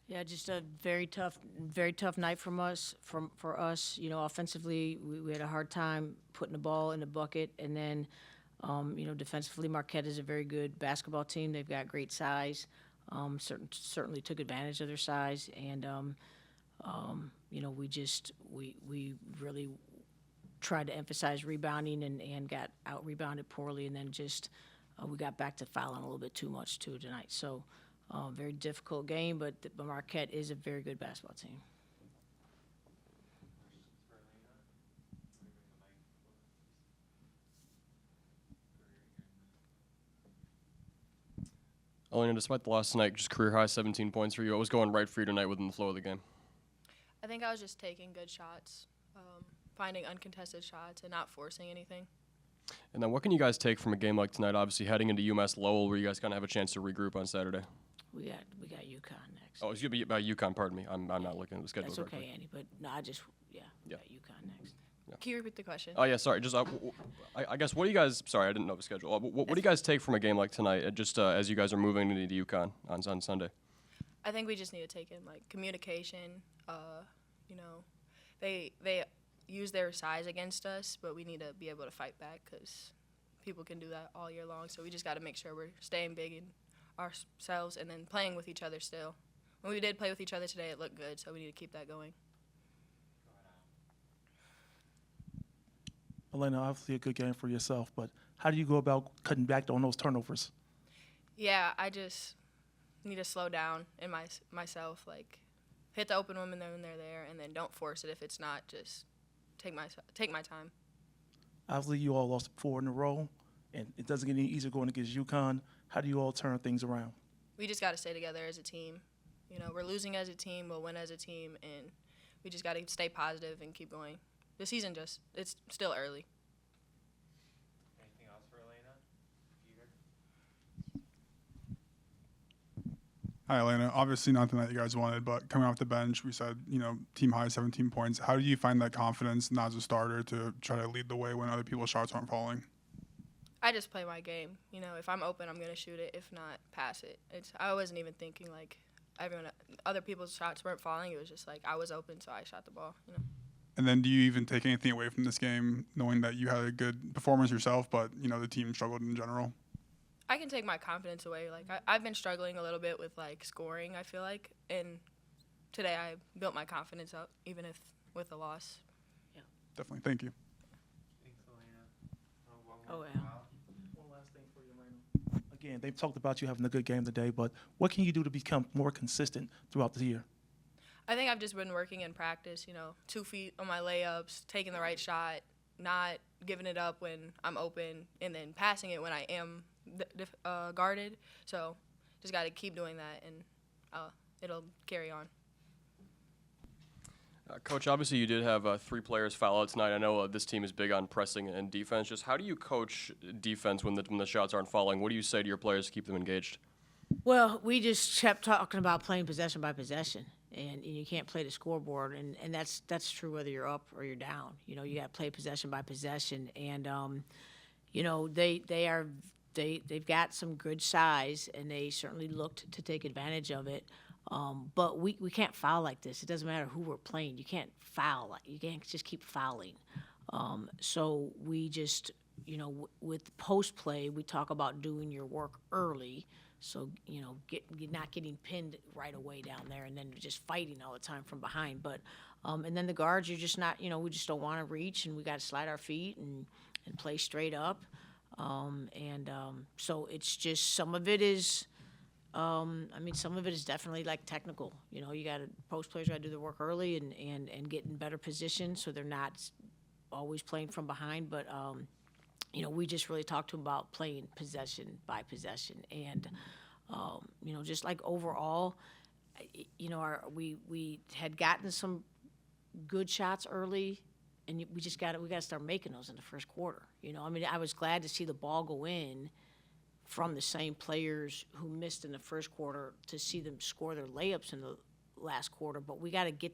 Yeah, just a very tough night for us. Offensively, we had a hard time putting the ball in the bucket, and then, defensively, Marquette is a very good basketball team. They've got great size. Certainly took advantage of their size, and we really tried to emphasize rebounding and got out rebounded poorly, and then just we got back to fouling a little bit too much too tonight. So. Very difficult game, but Marquette is a very good basketball team. Alayna, despite the loss tonight, just career high 17 points for you. What was going right for you tonight within the flow of the game? I think I was just taking good shots, finding uncontested shots, and not forcing anything. And then what can you guys take from a game like tonight, obviously heading into UMass Lowell, where you guys kind of have a chance to regroup on Saturday? We got UConn next. Oh, it's going to be about UConn, pardon me. I'm not looking at the schedule. That's okay, correctly. Andy, but no, we got UConn next. Can you repeat the question? Oh, yeah, sorry. Just, I guess, what do you guys, sorry, I didn't know the schedule. What do you guys take from a game like tonight, just as you guys are moving into UConn on Sunday? I think we just need to take in, communication. They use their size against us, but we need to be able to fight back because people can do that all year long. So we just got to make sure we're staying big in ourselves and then playing with each other still. When we did play with each other today, it looked good, so we need to keep that going. Alayna, obviously a good game for yourself, but how do you go about cutting back on those turnovers? Yeah, I just need to slow down in myself, hit the open woman when they're there, and then don't force it if it's not. Just take my time. Obviously, you all lost 4 in a row, and it doesn't get any easier going against UConn. How do you all turn things around? We just got to stay together as a team. We're losing as a team, we'll win as a team, and we just got to stay positive and keep going. The season it's still early. Anything else for Alayna? Peter? Hi, Alayna. Obviously nothing that you guys wanted, but coming off the bench, we said, team high 17 points. How do you find that confidence, not as a starter, to try to lead the way when other people's shots aren't falling? I just play my game. If I'm open, I'm going to shoot it. If not, pass it. I wasn't even thinking other people's shots weren't falling. It was just I was open, so I shot the ball. And then do you even take anything away from this game, knowing that you had a good performance yourself, but, the team struggled in general? I can take my confidence away. I've been struggling a little bit with, scoring, I feel like. And today I built my confidence up, even if with a loss. Yeah. Definitely. Thank you. Thanks, Alayna. Oh, yeah. One last thing for you, Alayna. Again, they've talked about you having a good game today, but what can you do to become more consistent throughout the year? I think I've just been working in practice, 2 feet on my layups, taking the right shot, not giving it up when I'm open, and then passing it when I am guarded. So just got to keep doing that, and it'll carry on. Coach, obviously you did have 3 players foul out tonight. I know this team is big on pressing and defense. Just how do you coach defense when the shots aren't falling? What do you say to your players to keep them engaged? Well, we just kept talking about playing possession by possession, and you can't play the scoreboard, and that's true whether you're up or you're down. You got to play possession by possession, and they've got some good size, and they certainly looked to take advantage of it. But we can't foul like this. It doesn't matter who we're playing. You can't foul. You can't just keep fouling. So we just, with post play, we talk about doing your work early. So, not getting pinned right away down there and then just fighting all the time from behind. But, and then the guards, you're just not, we just don't want to reach, and we got to slide our feet and play straight up. So it's just, some of it is, some of it is definitely technical. You got to, post players got to do their work early and get in better position so they're not always playing from behind. But, we just really talked to them about playing possession by possession. And, just overall, we had gotten some good shots early, and we got to start making those in the first quarter. I was glad to see the ball go in from the same players who missed in the first quarter to see them score their layups in the last quarter, but we got to get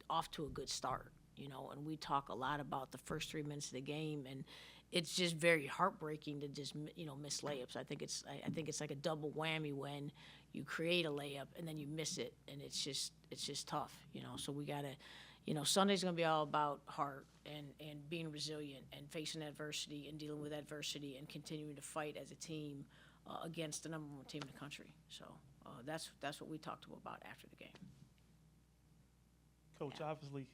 off to a good start, and we talk a lot about the first 3 minutes of the game, and it's just very heartbreaking to just miss layups. I think it's like a double whammy when you create a layup and then you miss it, and it's just tough. So we gotta, Sunday's gonna be all about heart and being resilient and facing adversity and dealing with adversity and continuing to fight as a team against the number 1 team in the country. So that's what we talked about after the game. Coach, obviously,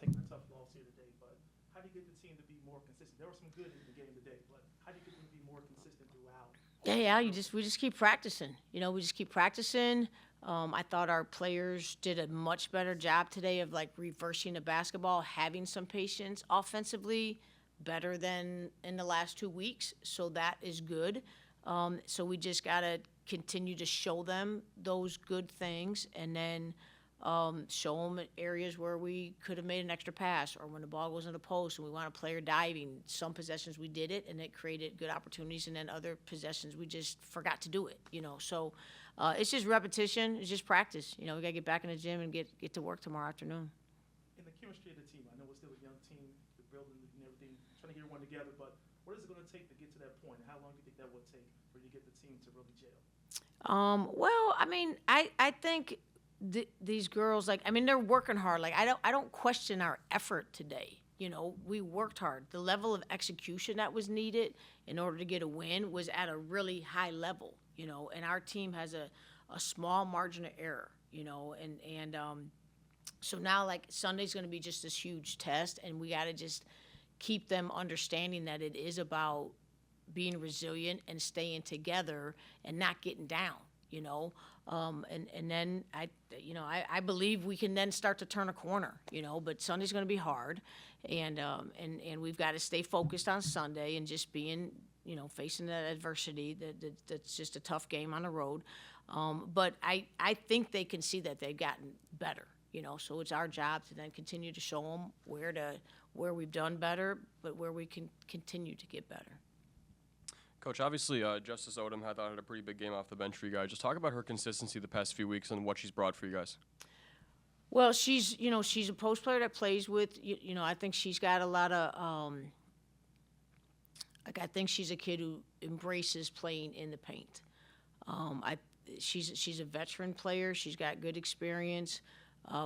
taking a tough loss here today, but how do you get the team to be more consistent? There was some good in the game today, but how do you get them to be more consistent throughout? Yeah, we just keep practicing. We just keep practicing. I thought our players did a much better job today of like reversing the basketball, having some patience offensively, better than in the last 2 weeks. So that is good. So we just gotta continue to show them those good things, and then show them areas where we could have made an extra pass, or when the ball goes in the post and we want a player diving. Some possessions we did it and it created good opportunities, and then other possessions we just forgot to do it. So it's just repetition. It's just practice. We gotta get back in the gym and get to work tomorrow afternoon. In the chemistry of the team, I know it's still a young team, the building and everything, trying to get everyone together, but what is it going to take to get to that point? And how long do you think that would take for you to get the team to really gel? Well, I mean, I think these girls, they're working hard. I don't question our effort today. We worked hard. The level of execution that was needed in order to get a win was at a really high level, and our team has a small margin of error, and so now Sunday's going to be just this huge test, and we got to just keep them understanding that it is about being resilient and staying together and not getting down, and then I believe we can then start to turn a corner, but Sunday's going to be hard, and we've got to stay focused on Sunday and just being, facing that adversity that's just a tough game on the road, but I think they can see that they've gotten better, so it's our job to then continue to show them where we've done better, but where we can continue to get better. Coach, obviously, Justice Odom had a pretty big game off the bench for you guys. Just talk about her consistency the past few weeks and what she's brought for you guys. Well, she's a post player that plays with, I think she's got a lot of, I think she's a kid who embraces playing in the paint. She's a veteran player. She's got good experience.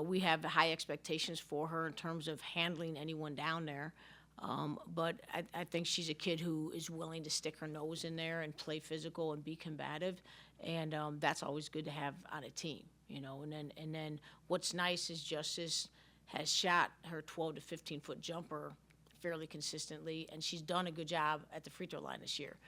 We have high expectations for her in terms of handling anyone down there. But I think she's a kid who is willing to stick her nose in there and play physical and be combative, and that's always good to have on a team, And then what's nice is Justice has shot her 12 to 15-foot jumper fairly consistently, and she's done a good job at the free throw line this year.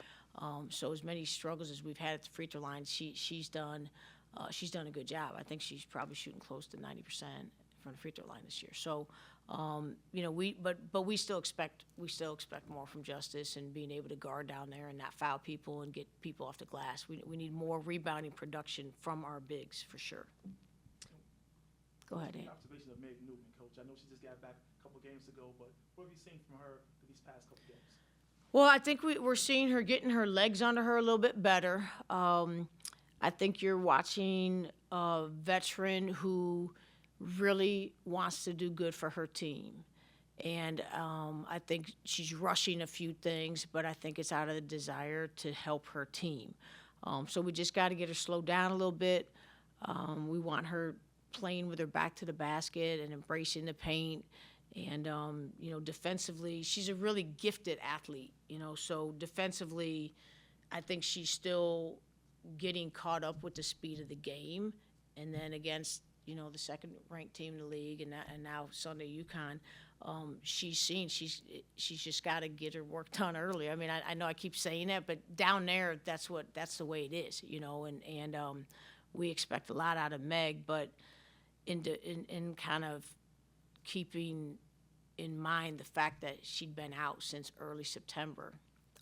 So as many struggles as we've had at the free throw line, she's done a good job. I think she's probably shooting close to 90% from the free throw line this year. So. We still expect more from Justice and being able to guard down there and not foul people and get people off the glass. We need more rebounding production from our bigs for sure. Go ahead, Ann. Observation of Meg Newman, Coach. I know she just got back a couple games ago, but what have you seen from her these past couple games? Well, I think we're seeing her getting her legs under her a little bit better. I think you're watching a veteran who really wants to do good for her team. And I think she's rushing a few things, but I think it's out of the desire to help her team. So we just got to get her slowed down a little bit. We want her playing with her back to the basket and embracing the paint. And, defensively, she's a really gifted athlete, so defensively, I think she's still getting caught up with the speed of the game. And then against the second-ranked team in the league, and now Sunday UConn, she's just got to get her work done early. I mean, I know I keep saying that, but down there, that's the way it is, and we expect a lot out of Meg, but in kind of keeping in mind the fact that she'd been out since early September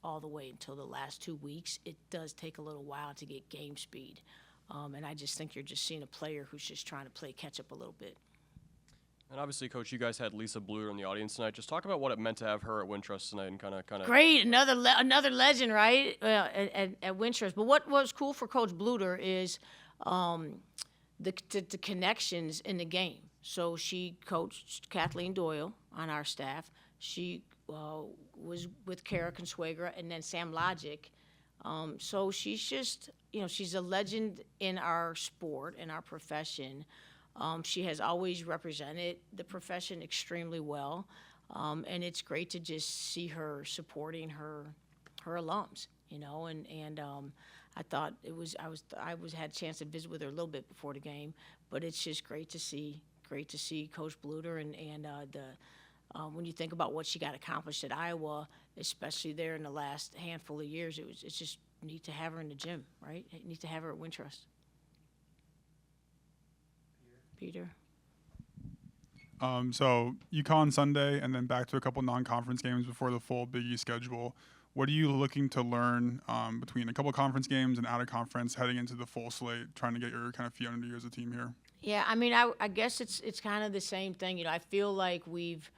all the way until the last 2 weeks, it does take a little while to get game speed. And I just think you're just seeing a player who's just trying to play catch up a little bit. And obviously, Coach, you guys had Lisa Bluter in the audience tonight. Just talk about what it meant to have her at Wintrust tonight and kind of. Great, another legend, right? At Wintrust. But what was cool for Coach Bluter is the connections in the game. So she coached Kathleen Doyle on our staff. She was with Kara Consuegra and then Sam Logic. So she's just, she's a legend in our sport, in our profession. She has always represented the profession extremely well. And it's great to just see her supporting her alums, and I thought I had a chance to visit with her a little bit before the game, but it's just great to see Coach Bluter and when you think about what she got accomplished at Iowa, especially there in the last handful of years, it's just neat to have her in the gym, right? Neat to have her at Wintrust. Peter. So UConn Sunday, and then back to a couple non-conference games before the full Big East schedule. What are you looking to learn between a couple conference games and out of conference heading into the full slate, trying to get your kind of feet under you as a team here? Yeah, I mean, I guess it's kind of the same thing. I feel like we've,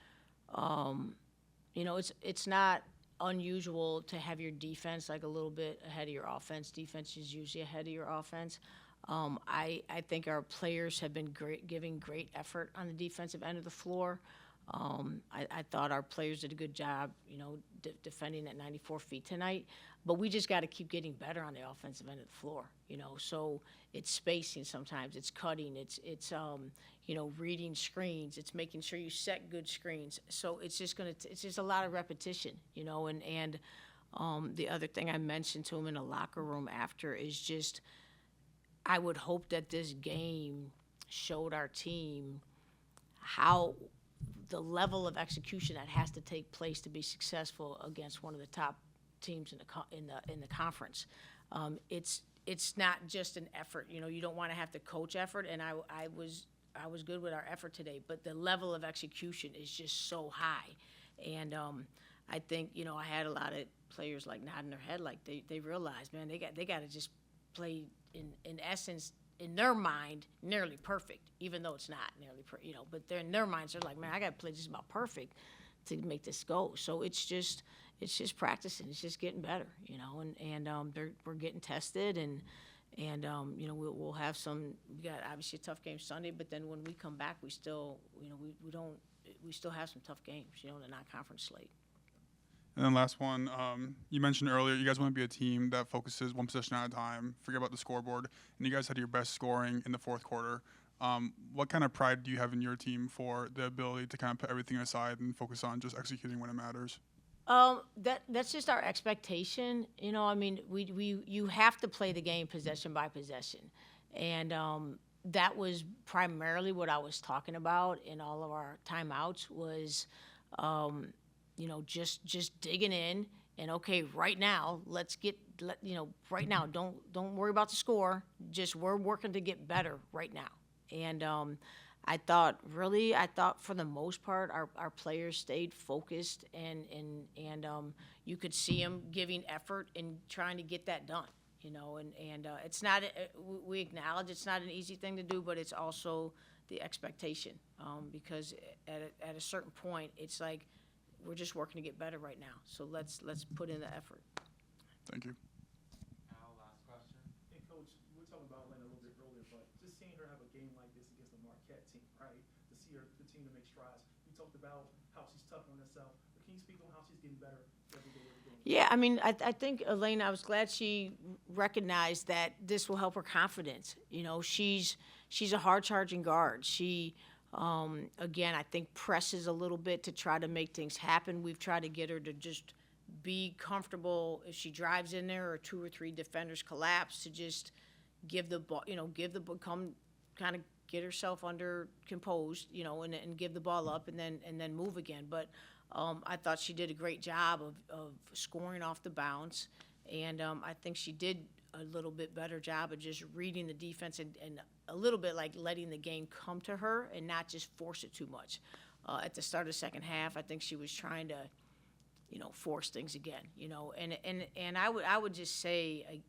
it's not unusual to have your defense like a little bit ahead of your offense. Defense is usually ahead of your offense. I think our players have been giving great effort on the defensive end of the floor. I thought our players did a good job, defending at 94 feet tonight. But we just got to keep getting better on the offensive end of the floor, So it's spacing sometimes, it's cutting, it's reading screens, it's making sure you set good screens. So it's just a lot of repetition, And the other thing I mentioned to him in the locker room after is just, I would hope that this game showed our team how the level of execution that has to take place to be successful against one of the top teams in the conference. It's not just an effort. You don't want to have to coach effort, and I was good with our effort today, but the level of execution is just so high, and I think I had a lot of players like nodding their head like they realized, man, they got to just play in essence, in their mind, nearly perfect, even though it's not nearly perfect, but they're in their minds, they're like, man, I got to play just about perfect to make this go. So it's just practicing, it's just getting better, and we're getting tested, and we'll have we got obviously a tough game Sunday, but then when we come back, we still, we still have some tough games, in the non-conference slate. And then last one, you mentioned earlier you guys want to be a team that focuses one possession at a time, forget about the scoreboard, and you guys had your best scoring in the fourth quarter. What kind of pride do you have in your team for the ability to kind of put everything aside and focus on just executing when it matters? That's just our expectation. You have to play the game possession by possession, and that was primarily what I was talking about in all of our timeouts was. Just digging in and okay, right now, right now, don't worry about the score. Just we're working to get better right now. And I thought for the most part, our players stayed focused and you could see them giving effort and trying to get that done. It's not. We acknowledge it's not an easy thing to do, but it's also the expectation because at a certain point, it's like. We're just working to get better right now. So let's put in the effort. Thank you. Al, last question. And Coach, we were talking about Alayna a little bit earlier, but just seeing her have a game like this against the Marquette team, right? To see the team to make strides. We talked about how she's tough on herself, but can you speak on how she's getting better every day? Yeah, I mean, I think Alayna, I was glad she recognized that this will help her confidence. She's a hard-charging guard. She again, I think presses a little bit to try to make things happen. We've tried to get her to just be comfortable if she drives in there or two or three defenders collapse to just give the ball, come kind of get herself under composed, and give the ball up and then move again. But I thought she did a great job of scoring off the bounce, and I think she did a little bit better job of just reading the defense and a little bit like letting the game come to her and not just force it too much. At the start of the second half, I think she was trying to, force things again, and I would just say,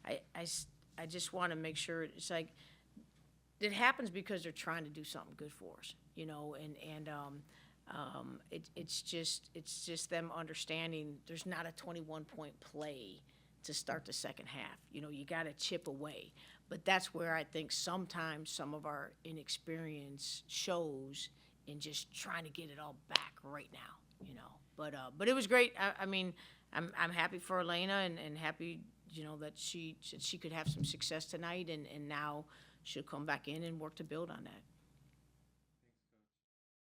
I just want to make sure it's like it happens because they're trying to do something good for us, it's just them understanding there's not a 21-point play to start the second half. You got to chip away. But that's where I think sometimes some of our inexperience shows in just trying to get it all back right now, you know. But it was great. I mean, I'm happy for Alayna and happy, you know, that she could have some success tonight, and now she'll come back in and work to build on that.